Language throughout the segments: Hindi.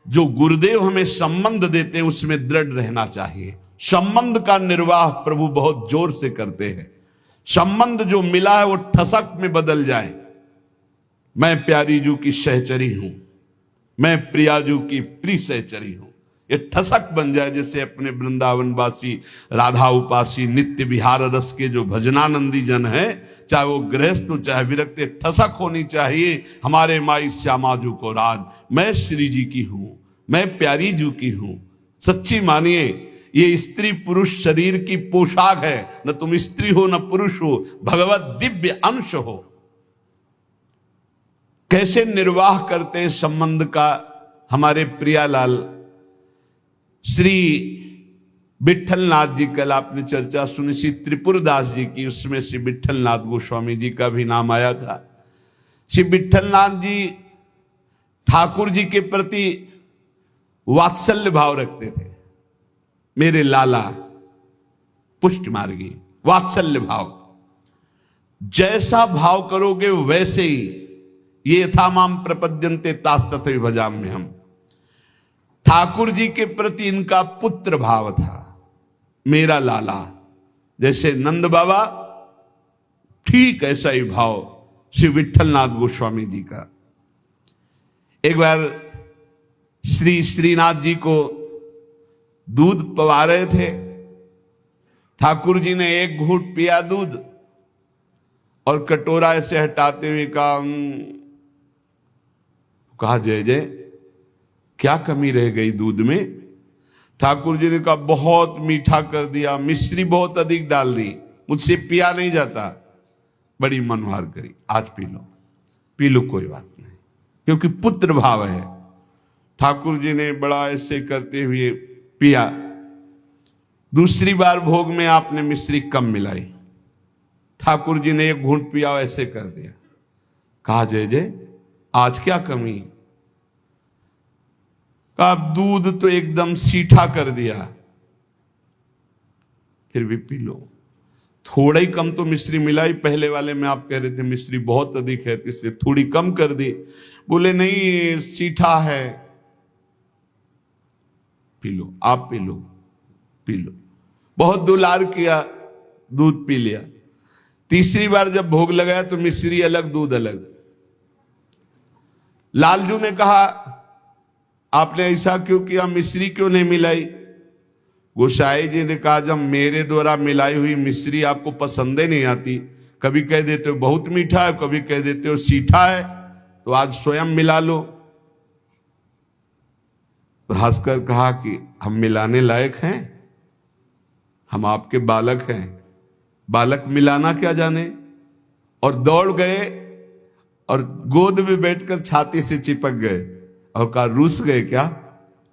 जो गुरुदेव हमें संबंध देते हैं उसमें दृढ़ रहना चाहिए। संबंध का निर्वाह प्रभु बहुत जोर से करते हैं। संबंध जो मिला है वो ठसक में बदल जाए। मैं प्यारी जू की सहचरी हूं, मैं प्रियाजू की प्रिय सहचरी हूं, ये ठसक बन जाए। जैसे अपने वृंदावनवासी राधा उपासी नित्य विहार रस के जो भजनानंदी जन हैं, चाहे वो गृहस्थ हो चाहे विरक्त, ठसक होनी चाहिए हमारे माई श्यामा जू को राज। मैं श्री जी की हूं, मैं प्यारी जू की हूं। सच्ची मानिए ये स्त्री पुरुष शरीर की पोशाक है, न तुम स्त्री हो न पुरुष हो, भगवत दिव्य अंश हो। कैसे निर्वाह करते हैं संबंध का हमारे प्रियालाल श्री विठलनाथ जी। कल आपने चर्चा सुनी श्री त्रिपुरदास जी की, उसमें श्री विठलनाथ गोस्वामी जी का भी नाम आया था। श्री विठलनाथ जी ठाकुर जी के प्रति वात्सल्य भाव रखते थे। मेरे लाला पुष्ट मार्गी, वात्सल्य भाव। जैसा भाव करोगे वैसे ही, ये था माम प्रपद्यन्ते तास्तथैव भजाम्य हम। ठाकुर जी के प्रति इनका पुत्र भाव था। मेरा लाला, जैसे नंद बाबा, ठीक ऐसा ही भाव श्री विठलनाथ गोस्वामी जी का। एक बार श्री श्रीनाथ जी को दूध पवा रहे थे। ठाकुर जी ने एक घूंट पिया दूध और कटोरा ऐसे हटाते हुए कहा जय जय, क्या कमी रह गई दूध में? ठाकुर जी ने कहा बहुत मीठा कर दिया, मिश्री बहुत अधिक डाल दी, मुझसे पिया नहीं जाता। बड़ी मनोहार करी, आज पी लो कोई बात नहीं, क्योंकि पुत्र भाव है। ठाकुर जी ने बड़ा ऐसे करते हुए पिया। दूसरी बार भोग में आपने मिश्री कम मिलाई। ठाकुर जी ने एक घूंट पिया, ऐसे कर दिया। कहा जय जय, आज क्या कमी? कहा दूध तो एकदम सीठा कर दिया, फिर भी पी लो। थोड़ा ही कम तो मिश्री मिलाई, पहले वाले में आप कह रहे थे मिश्री बहुत अधिक है, इसलिए थोड़ी कम कर दी। बोले नहीं सीठा है, पी लो, आप पी लो। बहुत दुलार किया, दूध पी लिया। तीसरी बार जब भोग लगाया तो मिश्री अलग दूध अलग। लालजू ने कहा आपने ऐसा क्यों किया, मिश्री क्यों नहीं मिलाई? गोसाई जी ने कहा जब मेरे द्वारा मिलाई हुई मिश्री आपको पसंद ही नहीं आती, कभी कह देते हो बहुत मीठा है, कभी कह देते हो सीठा है, तो आज स्वयं मिला लो। तो हंसकर कहा कि हम मिलाने लायक हैं? हम आपके बालक हैं, बालक मिलाना क्या जाने? और दौड़ गए और गोद में बैठकर छाती से चिपक गए और कहा रूस गए क्या,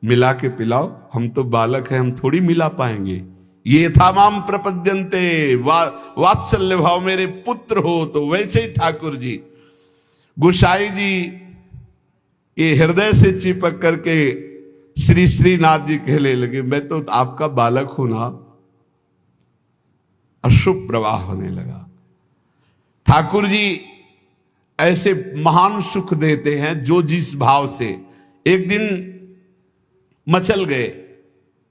मिला के पिलाओ, हम तो बालक हैं, हम थोड़ी मिला पाएंगे। ये था माम प्रपद्यन्ते, वात्सल्य भाव, मेरे पुत्र हो। तो वैसे ही ठाकुर जी गोसाई जी ये हृदय से चिपक करके श्री श्रीनाथ जी कहने लगे मैं तो आपका बालक हूं ना। अशुभ प्रवाह होने लगा। ठाकुर जी ऐसे महान सुख देते हैं जो जिस भाव से। एक दिन मचल गए,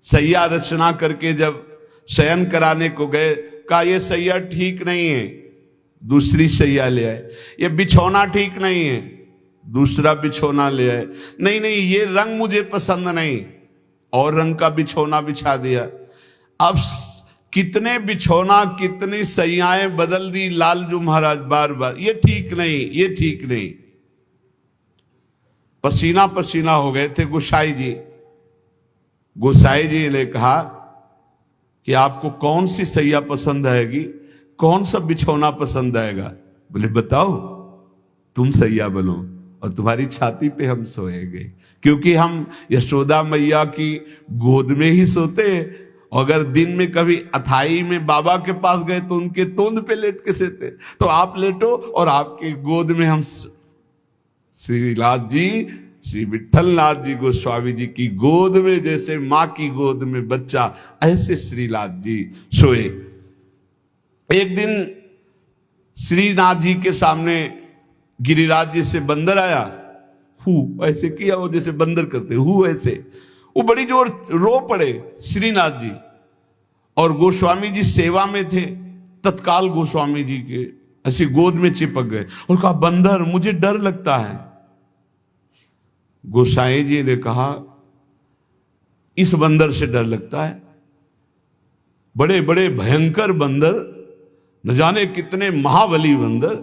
सैया रचना करके जब शयन कराने को गए, कहा यह सैया ठीक नहीं है, दूसरी सैया ले आए। ये बिछौना ठीक नहीं है, दूसरा बिछौना ले आए। नहीं नहीं ये रंग मुझे पसंद नहीं, और रंग का बिछौना बिछा दिया। अब कितने बिछौना कितनी सैयाएं बदल दी लालजू महाराज बार बार, ये ठीक नहीं, ये ठीक नहीं। पसीना पसीना हो गए थे गोसाई जी। गोसाई जी ने कहा कि आपको कौन सी सैया पसंद आएगी, कौन सा बिछौना पसंद आएगा? बोले बताओ, तुम सैया बनो और तुम्हारी छाती पे हम सोएंगे, क्योंकि हम यशोदा मैया की गोद में ही सोते। अगर दिन में कभी अथाई में बाबा के पास गए तो उनके तोंद पे लेट के सोते। तो आप लेटो और आपके गोद में हम। श्रीनाथ जी, श्री विठलनाथ जी गोस्वामी जी की गोद में जैसे मां की गोद में बच्चा, ऐसे श्रीनाथ जी सोए। एक दिन श्रीनाथ जी के सामने गिरिराज जी से बंदर आया, हु ऐसे किया, वो जैसे बंदर करते हु ऐसे। वो बड़ी जोर रो पड़े श्रीनाथ जी, और गोस्वामी जी सेवा में थे। तत्काल गोस्वामी जी के ऐसे गोद में चिपक गए और कहा, बंदर मुझे डर लगता है। गोसाई जी ने कहा, इस बंदर से डर लगता है? बड़े बड़े भयंकर बंदर, न जाने कितने महाबली बंदर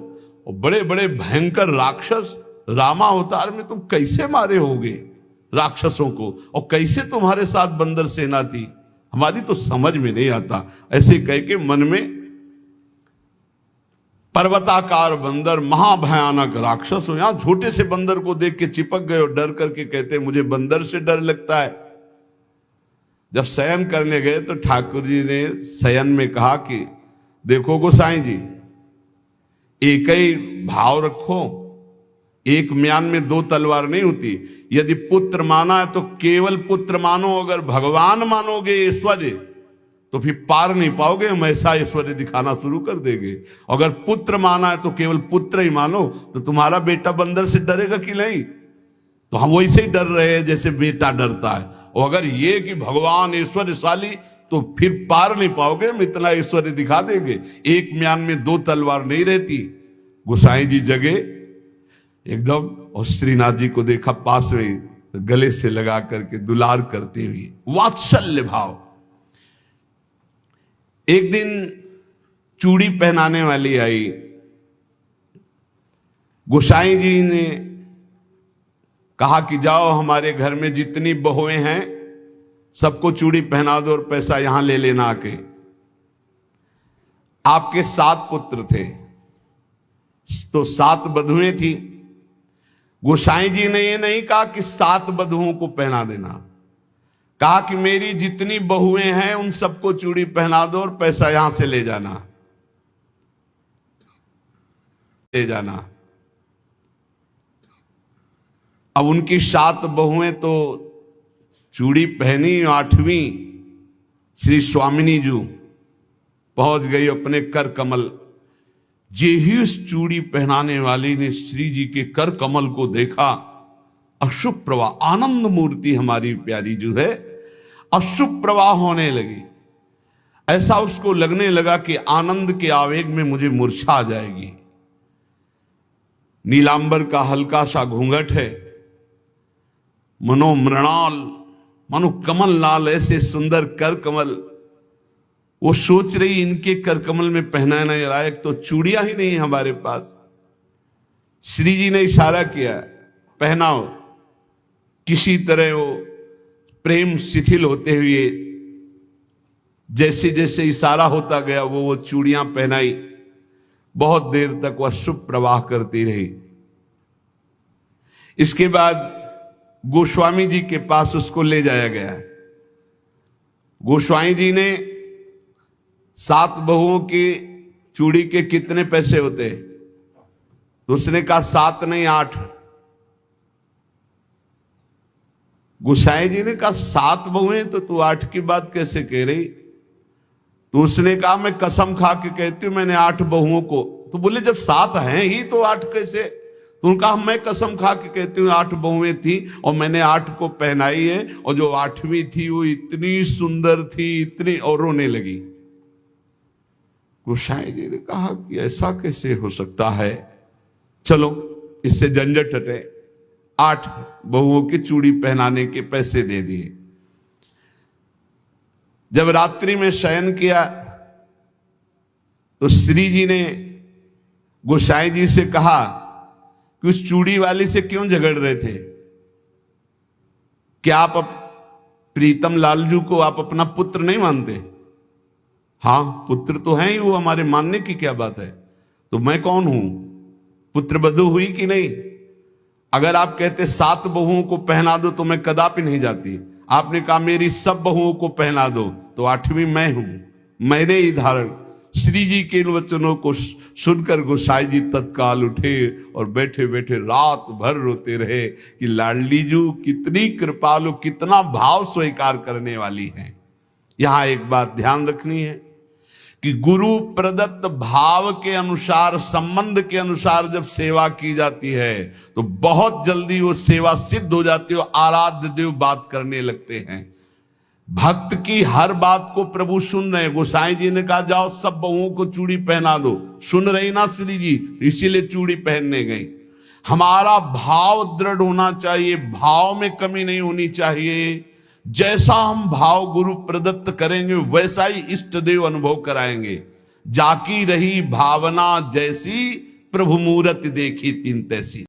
और बड़े बड़े भयंकर राक्षस रामावतार में तुम कैसे मारे होगे राक्षसों को, और कैसे तुम्हारे साथ बंदर सेना थी, हमारी तो समझ में नहीं आता। ऐसे कह के मन में पर्वताकार बंदर, महाभयानक राक्षस हो, यहां छोटे से बंदर को देख के चिपक गए और डर करके कहते मुझे बंदर से डर लगता है। जब शयन करने गए तो ठाकुर जी ने शयन में कहा कि देखो गोसाई जी, एक ही भाव रखो, एक म्यान में दो तलवार नहीं होती। यदि पुत्र माना है तो केवल पुत्र मानो, अगर भगवान मानोगे ऐश्वर्य तो फिर पार नहीं पाओगे, हम ऐसा ऐश्वर्य दिखाना शुरू कर देंगे। अगर पुत्र माना है तो केवल पुत्र ही मानो, तो तुम्हारा बेटा बंदर से डरेगा कि नहीं? तो हम वैसे ही डर रहे हैं जैसे बेटा डरता है। और अगर ये कि भगवान ऐश्वर्यशाली, तो फिर पार नहीं पाओगे, हम इतना ऐश्वर्य दिखा देंगे। एक म्यान में दो तलवार नहीं रहती। गोसाई जी जगे एकदम, और श्रीनाथ जी को देखा पास में, गले से लगा करके दुलार करते हुए, वात्सल्य भाव। एक दिन चूड़ी पहनाने वाली आई। गोसाई जी ने कहा कि जाओ हमारे घर में जितनी बहुएं हैं सबको चूड़ी पहना दो और पैसा यहां ले लेना आके। आपके 7 पुत्र थे तो 7 बधुएं थी। गोसाई जी ने ये नहीं कहा कि 7 बधुओं को पहना देना, कहा कि मेरी जितनी बहुएं हैं उन सबको चूड़ी पहना दो और पैसा यहां से ले जाना। अब उनकी 7 बहुएं तो चूड़ी पहनी। 8वीं श्री स्वामिनी जी पहुंच गई अपने कर कमल। जे ही उस चूड़ी पहनाने वाली ने श्री जी के कर कमल को देखा, अशुभ प्रवाह, आनंद मूर्ति हमारी प्यारी जो है, अशुभ प्रवाह होने लगी। ऐसा उसको लगने लगा कि आनंद के आवेग में मुझे मूर्छा आ जाएगी। नीलांबर का हल्का सा घूंघट है, मनो मृणाल, मनो कमल लाल, ऐसे सुंदर कर कमल। वो सोच रही इनके कर कमल में पहनाने लायक तो चूड़ियां ही नहीं हमारे पास। श्री जी ने इशारा किया, पहनाओ। किसी तरह वो प्रेम शिथिल होते हुए जैसे जैसे इशारा होता गया वो चूड़ियां पहनाई। बहुत देर तक वह शुभ प्रवाह करती रही। इसके बाद गोस्वामी जी के पास उसको ले जाया गया। गोस्वामी जी ने 7 बहुओं की चूड़ी के कितने पैसे होते, तो उसने कहा 7 नहीं 8। गोसाई जी ने कहा 7 बहुएं तो तू 8 की बात कैसे कह रही? तो उसने कहा मैं कसम खा के कहती हूं मैंने 8 बहुओं को। तो बोले जब 7 हैं ही तो 8 कैसे? तो उन्होंने कहा मैं कसम खा के कहती हूँ 8 बहुएं थी और मैंने 8 को पहनाई है, और जो 8वीं थी वो इतनी सुंदर थी, इतनी, और रोने लगी। गोसाई जी ने कहा कि ऐसा कैसे हो सकता है, चलो इससे झंझट हटे। 8 बहुओं की चूड़ी पहनाने के पैसे दे दिए। जब रात्रि में शयन किया तो श्री जी ने गोसाई जी से कहा कि उस चूड़ी वाली से क्यों झगड़ रहे थे? क्या आप प्रीतम लालजू को आप अपना पुत्र नहीं मानते? हाँ पुत्र तो है ही, वो हमारे मानने की क्या बात है। तो मैं कौन हूं? पुत्र बधू हुई कि नहीं? अगर आप कहते 7 बहुओं को पहना दो तो मैं कदापि नहीं जाती। आपने कहा मेरी सब बहुओं को पहना दो, तो 8वीं मैं हूं, मैंने ही धारण। श्री जी के इन वचनों को सुनकर गोसाई जी तत्काल उठे और बैठे बैठे रात भर रोते रहे कि लाडली जू कितनी कृपालु, कितना भाव स्वीकार करने वाली है। यहां एक बात ध्यान रखनी है कि गुरु प्रदत्त भाव के अनुसार, संबंध के अनुसार जब सेवा की जाती है तो बहुत जल्दी वो सेवा सिद्ध हो जाती है, आराध्य देव बात करने लगते हैं। भक्त की हर बात को प्रभु सुन रहे हैं। गोसाई जी ने कहा जाओ सब बहुओं को चूड़ी पहना दो, सुन रही ना श्री जी, इसीलिए चूड़ी पहनने गई। हमारा भाव दृढ़ होना चाहिए, भाव में कमी नहीं होनी चाहिए। जैसा हम भाव गुरु प्रदत्त करेंगे वैसा ही इष्ट देव अनुभव कराएंगे। जाकी रही भावना जैसी, प्रभु मूरत देखी तीन तैसी।